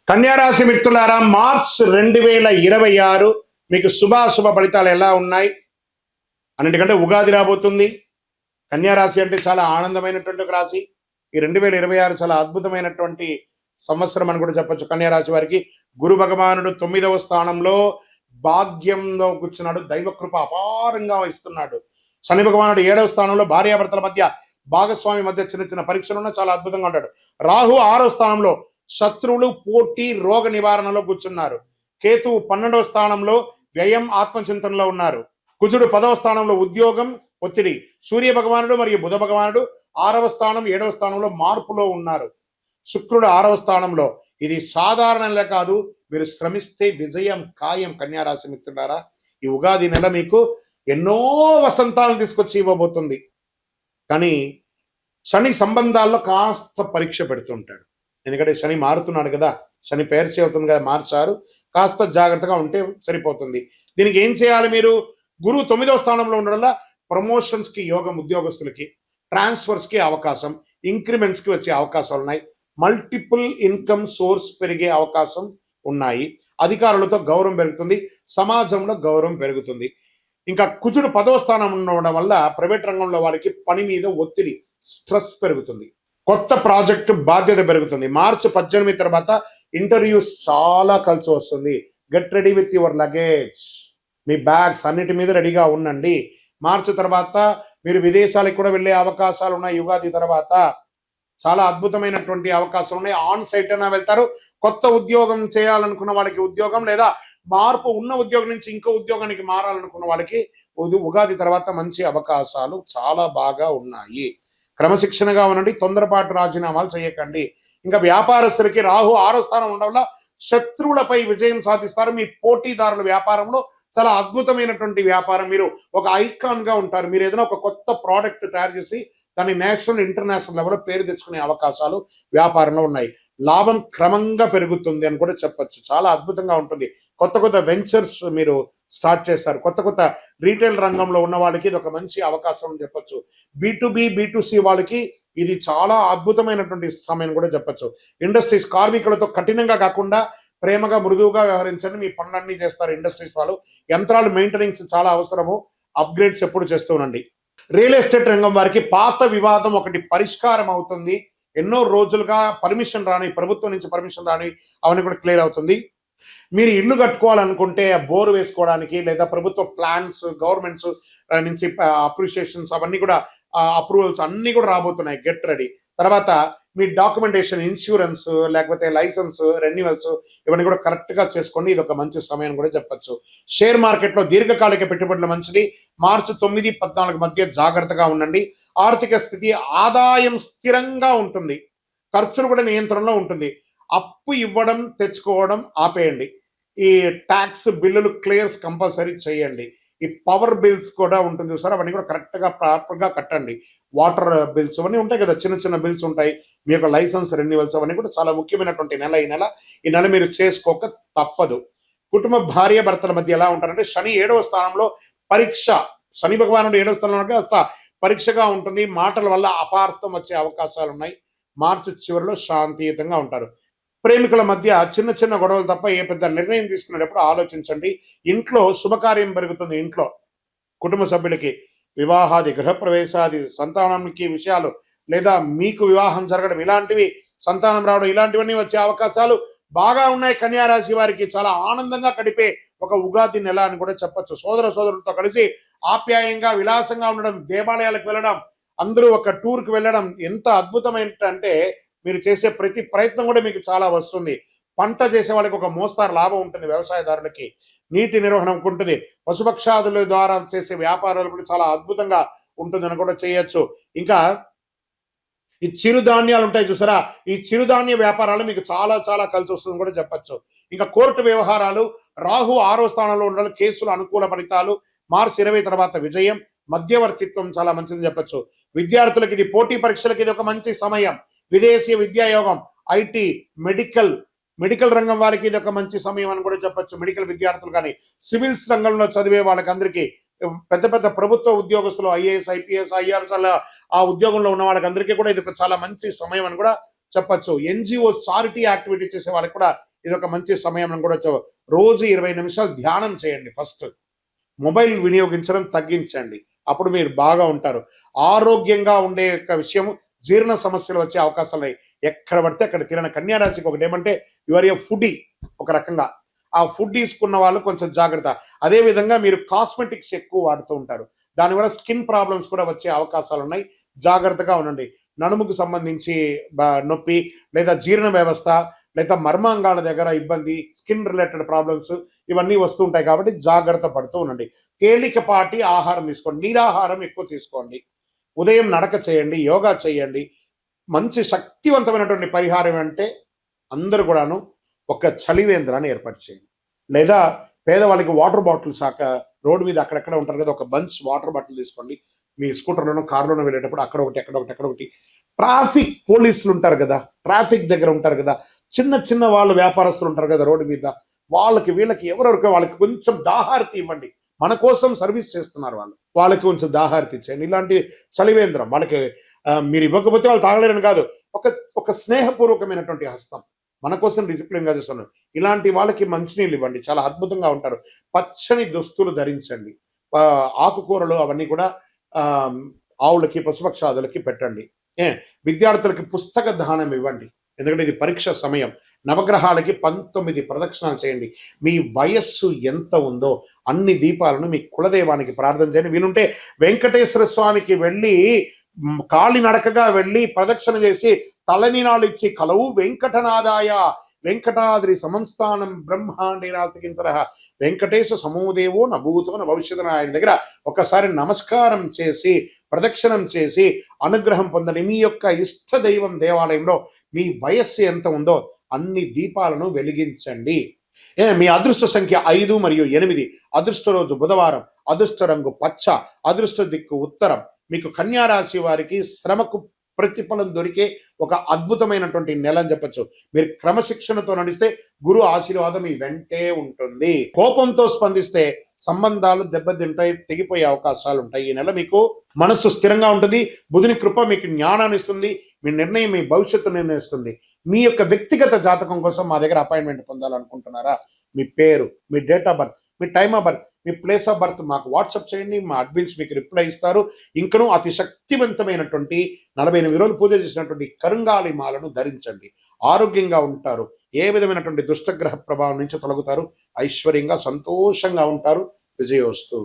కన్యారాశి మిత్రులారా, మార్చ్ 2026 మీకు శుభాశుభ ఫలితాలు ఎలా ఉన్నాయి? అన్నిటికంటే ఉగాది రాబోతుంది. కన్యారాశి అంటే చాలా ఆనందమైనటువంటి ఒక రాశి. ఈ 2026 చాలా అద్భుతమైనటువంటి సంవత్సరం అని కూడా చెప్పొచ్చు. కన్యారాశి వారికి గురు భగవానుడు 9వ స్థానంలో భాగ్యంలో కూర్చున్నాడు. దైవకృప అపారంగా ఇస్తున్నాడు. శని భగవానుడు 7వ స్థానంలో భార్యాభర్తల మధ్య, భాగస్వామి మధ్య చిన్న చిన్న పరీక్షలు చాలా అద్భుతంగా ఉంటాడు. రాహు 6వ స్థానంలో శత్రువులు, పోటీ, రోగ నివారణలో కూర్చున్నారు. కేతువు 12వ స్థానంలో వ్యయం, ఆత్మచింతనలో ఉన్నారు. కుజుడు 10వ స్థానంలో ఉద్యోగం, ఒత్తిడి. సూర్య భగవానుడు మరియు బుధ భగవానుడు 6వ స్థానం, 7వ స్థానంలో మార్పులో ఉన్నారు. శుక్రుడు 6వ స్థానంలో. ఇది సాధారణంగా కాదు, మీరు శ్రమిస్తే విజయం ఖాయం. కన్యారాశి మిత్రులారా, ఈ ఉగాది నెల మీకు ఎన్నో వసంతాలను తీసుకొచ్చి ఇవ్వబోతుంది. కానీ శని సంబంధాల్లో కాస్త పరీక్ష పెడుతుంటాడు. ఎందుకంటే శని మారుతున్నాడు కదా, శని పేర్చి అవుతుంది కదా, మార్చారు. కాస్త జాగ్రత్తగా ఉంటే సరిపోతుంది. దీనికి ఏం చేయాలి? మీరు గురువు 9వ స్థానంలో ఉండడం వల్ల ప్రమోషన్స్కి యోగం, ఉద్యోగస్తులకి ట్రాన్స్ఫర్స్కి అవకాశం, ఇంక్రిమెంట్స్కి వచ్చే అవకాశాలు ఉన్నాయి. మల్టిపుల్ ఇన్కమ్ సోర్స్ పెరిగే అవకాశం ఉన్నాయి. అధికారులతో గౌరవం పెరుగుతుంది, సమాజంలో గౌరవం పెరుగుతుంది. ఇంకా కుజుడు 10వ స్థానం ఉండడం వల్ల ప్రైవేట్ రంగంలో వారికి పని మీద ఒత్తిడి, స్ట్రెస్ పెరుగుతుంది. కొత్త ప్రాజెక్టు బాధ్యత పెరుగుతుంది. మార్చి 18 తర్వాత ఇంటర్వ్యూస్ చాలా కలిసి వస్తుంది. Get ready with your luggage. Me bags అన్నిటి మీద రెడీగా ఉండండి. మార్చి తర్వాత మీరు విదేశాలకు కూడా వెళ్ళే అవకాశాలు ఉన్నాయి. యుగాది తర్వాత చాలా అద్భుతమైనటువంటి అవకాశాలు ఉన్నాయి. ఆన్ సైట్ అయినా వెళ్తారు. కొత్త ఉద్యోగం చేయాలనుకున్న వాళ్ళకి ఉద్యోగం, లేదా మార్పు ఉన్న ఉద్యోగం నుంచి ఇంకో ఉద్యోగానికి మారాలనుకున్న వాళ్ళకి ఉగాది తర్వాత మంచి అవకాశాలు చాలా బాగా ఉన్నాయి. క్రమశిక్షణగా ఉండండి, తొందరపాటు రాజీనామాలు చేయకండి. ఇంకా వ్యాపారస్తులకి రాహు 6వ స్థానం ఉండడం వల్ల శత్రువులపై విజయం సాధిస్తారు. మీ పోటీదారుల వ్యాపారంలో చాలా అద్భుతమైనటువంటి వ్యాపారం. మీరు ఒక ఐకాన్ గా ఉంటారు. మీరు ఏదైనా ఒక కొత్త ప్రోడక్ట్ తయారు చేసి దాన్ని నేషనల్, ఇంటర్నేషనల్ లెవెల్లో పేరు తెచ్చుకునే అవకాశాలు వ్యాపారంలో ఉన్నాయి. లాభం క్రమంగా పెరుగుతుంది అని కూడా చెప్పచ్చు. చాలా అద్భుతంగా ఉంటుంది. కొత్త కొత్త వెంచర్స్ మీరు స్టార్ట్ చేస్తారు. కొత్త కొత్త రీటైల్ రంగంలో ఉన్న వాళ్ళకి ఇది ఒక మంచి అవకాశం అని చెప్పొచ్చు. B2B, B2C వాళ్ళకి ఇది చాలా అద్భుతమైనటువంటి సమయం కూడా చెప్పొచ్చు. ఇండస్ట్రీస్ కార్మికులతో కఠినంగా కాకుండా ప్రేమగా, మృదువుగా వ్యవహరించండి. మీ పనులన్నీ చేస్తారు ఇండస్ట్రీస్ వాళ్ళు. యంత్రాలు మెయింటెనెన్స్ చాలా అవసరము. అప్గ్రేడ్స్ ఎప్పుడు చేస్తూ ఉండండి. రియల్ ఎస్టేట్ రంగం వారికి పాత వివాదం ఒకటి పరిష్కారం అవుతుంది. ఎన్నో రోజులుగా పర్మిషన్ రాని, ప్రభుత్వం నుంచి పర్మిషన్ రాని, అవన్నీ కూడా క్లియర్ అవుతుంది. మీరు ఇల్లు కట్టుకోవాలనుకుంటే బోర్ వేసుకోవడానికి, లేదా ప్రభుత్వ ప్లాన్స్, గవర్నమెంట్స్ నుంచి అప్రిషియేషన్స్, అవన్నీ కూడా అప్రూవల్స్ అన్నీ కూడా రాబోతున్నాయి. Get ready. తర్వాత మీ డాక్యుమెంటేషన్, ఇన్సూరెన్స్, లేకపోతే లైసెన్స్ రెన్యువల్స్, ఇవన్నీ కూడా కరెక్ట్గా చేసుకోండి. ఇది ఒక మంచి సమయం కూడా చెప్పచ్చు. షేర్ మార్కెట్లో దీర్ఘకాలిక పెట్టుబడులు మంచిది. మార్చి 9, 14 మధ్య జాగ్రత్తగా ఉండండి. ఆర్థిక స్థితి, ఆదాయం స్థిరంగా ఉంటుంది, ఖర్చులు కూడా నియంత్రణలో ఉంటుంది. అప్పు ఇవ్వడం, తెచ్చుకోవడం ఆపేయండి. ఈ ట్యాక్స్ బిల్లులు క్లియర్స్ కంపల్సరీ చేయండి. ఈ పవర్ బిల్స్ కూడా ఉంటుంది చూసారా, అవన్నీ కూడా కరెక్ట్గా ప్రాపర్గా కట్టండి. వాటర్ బిల్స్ అవన్నీ ఉంటాయి కదా, చిన్న చిన్న బిల్స్ ఉంటాయి. మీ యొక్క లైసెన్స్ రెన్యువల్స్ అవన్నీ కూడా చాలా ముఖ్యమైనటువంటి నెల ఈ నెల మీరు చేసుకోక తప్పదు. కుటుంబ, భార్య భర్తల మధ్య ఎలా ఉంటారంటే, శని 7వ స్థానంలో పరీక్ష. శని భగవానుడు 7వ స్థానంలో పరీక్షగా ఉంటుంది. మాటల వల్ల అపార్థం వచ్చే అవకాశాలు ఉన్నాయి. మార్చి చివరిలో శాంతియుతంగా ఉంటారు. ప్రేమికుల మధ్య చిన్న చిన్న గొడవలు తప్ప ఏ పెద్ద నిర్ణయం తీసుకునేటప్పుడు ఆలోచించండి. ఇంట్లో శుభకార్యం పెరుగుతుంది. ఇంట్లో కుటుంబ సభ్యులకి వివాహాది, గృహప్రవేశాది, సంతానానికి విషయాలు, లేదా మీకు వివాహం జరగడం, ఇలాంటివి, సంతానం రావడం, ఇలాంటివన్నీ వచ్చే అవకాశాలు బాగా ఉన్నాయి. కన్యారాశి వారికి చాలా ఆనందంగా గడిపే ఒక ఉగాది నెల అని కూడా చెప్పచ్చు. సోదరులతో కలిసి ఆప్యాయంగా, విలాసంగా ఉండడం, దేవాలయాలకు వెళ్ళడం, అందరూ ఒక టూర్కి వెళ్ళడం ఎంత అద్భుతమైనటంటే, మీరు చేసే ప్రతి ప్రయత్నం కూడా మీకు చాలా వస్తుంది. పంట చేసే వాళ్ళకి ఒక మోస్తారు లాభం ఉంటుంది. వ్యవసాయదారులకి నీటి నిర్వహణ ఉంటుంది. పశుపక్షాదుల ద్వారా చేసే వ్యాపారాలు కూడా చాలా అద్భుతంగా ఉంటుందని కూడా చేయొచ్చు. ఇంకా ఈ చిరుధాన్యాలు ఉంటాయి చూసారా, ఈ చిరుధాన్య వ్యాపారాలు మీకు చాలా చాలా కలిసి వస్తుందని కూడా చెప్పచ్చు. ఇంకా కోర్టు వ్యవహారాలు, రాహు 6వ స్థానంలో ఉండాలి. కేసులు అనుకూల ఫలితాలు. మార్చి 20 తర్వాత విజయం, మధ్యవర్తిత్వం చాలా మంచిదని చెప్పచ్చు. విద్యార్థులకి ఇది, పోటీ పరీక్షలకి ఇది ఒక మంచి సమయం. విదేశీ విద్యాయోగం, IT, మెడికల్ రంగం వారికి ఇది ఒక మంచి సమయం అని కూడా చెప్పచ్చు. మెడికల్ విద్యార్థులు కానీ, సివిల్స్ రంగంలో చదివే వాళ్ళకి అందరికీ, పెద్ద పెద్ద ప్రభుత్వ ఉద్యోగస్తులు, IAS, IPS, IRS ఆ ఉద్యోగంలో ఉన్న వాళ్ళకి అందరికీ కూడా ఇది చాలా మంచి సమయం అని కూడా చెప్పచ్చు. ఎన్జిఓ చారిటీ యాక్టివిటీ చేసే వాళ్ళకి కూడా ఇది ఒక మంచి సమయం అని కూడా రోజు 20 నిమిషాలు ధ్యానం చేయండి. ఫస్ట్ మొబైల్ వినియోగించడం తగ్గించండి, అప్పుడు మీరు బాగా ఉంటారు. ఆరోగ్యంగా ఉండే యొక్క విషయం, జీర్ణ సమస్యలు వచ్చే అవకాశాలు ఉన్నాయి. ఎక్కడ పడితే అక్కడ తినని కన్యా రాశికి ఒకటి ఏమంటే యువర్ ఏ ఫుడీ, ఒక రకంగా ఆ ఫుడ్ తీసుకున్న వాళ్ళు కొంచెం జాగ్రత్త. అదే విధంగా మీరు కాస్మెటిక్స్ ఎక్కువ వాడుతూ ఉంటారు, దానివల్ల స్కిన్ ప్రాబ్లమ్స్ కూడా వచ్చే అవకాశాలు ఉన్నాయి. జాగ్రత్తగా ఉండండి. నడుముకు సంబంధించి నొప్పి, లేదా జీర్ణ వ్యవస్థ, లేదా మర్మాంగాల దగ్గర ఇబ్బంది, స్కిన్ రిలేటెడ్ ప్రాబ్లమ్స్ ఇవన్నీ వస్తూ ఉంటాయి. కాబట్టి జాగ్రత్త పడుతూ ఉండండి. తేలికపాటి ఆహారం తీసుకోండి, నీరాహారం ఎక్కువ తీసుకోండి. ఉదయం నడక చేయండి, యోగా చేయండి. మంచి శక్తివంతమైనటువంటి పరిహారం అంటే అందరూ కూడాను ఒక చలివేంద్రాన్ని ఏర్పాటు చేయండి, లేదా పేదవాళ్ళకి వాటర్ బాటిల్స్ రోడ్డు మీద అక్కడెక్కడ ఉంటారు కదా, ఒక బంచ్ వాటర్ బాటిల్ తీసుకోండి. మీ స్కూటర్లోనో కార్లోనో వెళ్ళేటప్పుడు అక్కడ ఒకటి అక్కడ ఒకటి అక్కడ ఒకటి. ట్రాఫిక్ పోలీసులు ఉంటారు కదా, ట్రాఫిక్ దగ్గర ఉంటారు కదా, చిన్న చిన్న వాళ్ళు వ్యాపారస్తులు ఉంటారు కదా రోడ్డు మీద, వాళ్ళకి వీళ్ళకి ఎవరెవరికో వాళ్ళకి కొంచెం దాహారతి ఇవ్వండి. మన కోసం సర్వీస్ చేస్తున్నారు వాళ్ళు, వాళ్ళకి కొంచెం దాహారతి ఇచ్చేయండి. ఇలాంటి చలివేంద్రం వాళ్ళకి మీరు ఇవ్వకపోతే వాళ్ళు తాగలేరని కాదు, ఒక ఒక స్నేహపూర్వకమైనటువంటి హస్తం, మన కోసం డిసిప్లిన్గా చేస్తున్నారు. ఇలాంటి వాళ్ళకి మంచినీళ్ళు ఇవ్వండి, చాలా అద్భుతంగా ఉంటారు. పచ్చని దుస్తులు ధరించండి. ఆకుకూరలు అవన్నీ కూడా ఆవులకి పశుపక్షాదులకి పెట్టండి. విద్యార్థులకి పుస్తక దానం ఇవ్వండి, ఎందుకంటే ఇది పరీక్ష సమయం. నవగ్రహాలకి 19 ప్రదక్షిణాలు చేయండి. మీ వయస్సు ఎంత ఉందో అన్ని దీపాలను మీ కులదైవానికి ప్రార్థన చేయండి. వీలుంటే వెంకటేశ్వర స్వామికి వెళ్ళి కాలినడకగా వెళ్ళి ప్రదక్షిణ చేసి తలనీనాలు ఇచ్చి కలవు వెంకటనాదాయ వెంకటాద్రి సమంస్థానం బ్రహ్మాండే నాస్తికించర వెంకటేశ సమోదేవో నభూతో న భవిష్యత్తు ఆయన దగ్గర ఒకసారి నమస్కారం చేసి ప్రదక్షిణం చేసి అనుగ్రహం పొందండి. మీ యొక్క ఇష్ట దైవం దేవాలయంలో మీ వయస్సు ఎంత ఉందో అన్ని దీపాలను వెలిగించండి. మీ అదృష్ట సంఖ్య 5 మరియు 8. అదృష్ట రోజు బుధవారం. అదృష్ట రంగు పచ్చ. అదృష్ట దిక్కు ఉత్తరం. మీకు కన్యా రాశి వారికి శ్రమకు ప్రతిఫలం దొరికే ఒక అద్భుతమైనటువంటి నెల అని చెప్పచ్చు. మీరు క్రమశిక్షణతో నడిస్తే గురు ఆశీర్వాదం మీ వెంటే ఉంటుంది. కోపంతో స్పందిస్తే సంబంధాలు దెబ్బతింటాయి, తెగిపోయే అవకాశాలు ఉంటాయి. ఈ నెల మీకు మనస్సు స్థిరంగా ఉంటుంది. బుధుని కృప మీకు జ్ఞానాన్ని ఇస్తుంది. మీ నిర్ణయం మీ భవిష్యత్తు నిర్ణయిస్తుంది. మీ యొక్క వ్యక్తిగత జాతకం కోసం మా దగ్గర అపాయింట్మెంట్ పొందాలనుకుంటున్నారా? మీ పేరు, మీ డేట్ ఆఫ్ బర్త్, మీ టైమ్ ఆఫ్ బర్త్, మీ ప్లేస్ ఆఫ్ బర్త్ మాకు వాట్సాప్ చేయండి. మా అడ్మిన్స్ మీకు రిప్లై ఇస్తారు. ఇంకనూ అతి శక్తివంతమైనటువంటి 48 రోజులు పూజ చేసినటువంటి కరుంగాలి మాలను ధరించండి. ఆరోగ్యంగా ఉంటారు. ఏ విధమైనటువంటి దుష్టగ్రహ ప్రభావం నుంచి తొలగుతారు. ఐశ్వర్యంగా సంతోషంగా ఉంటారు. విజయోస్తు.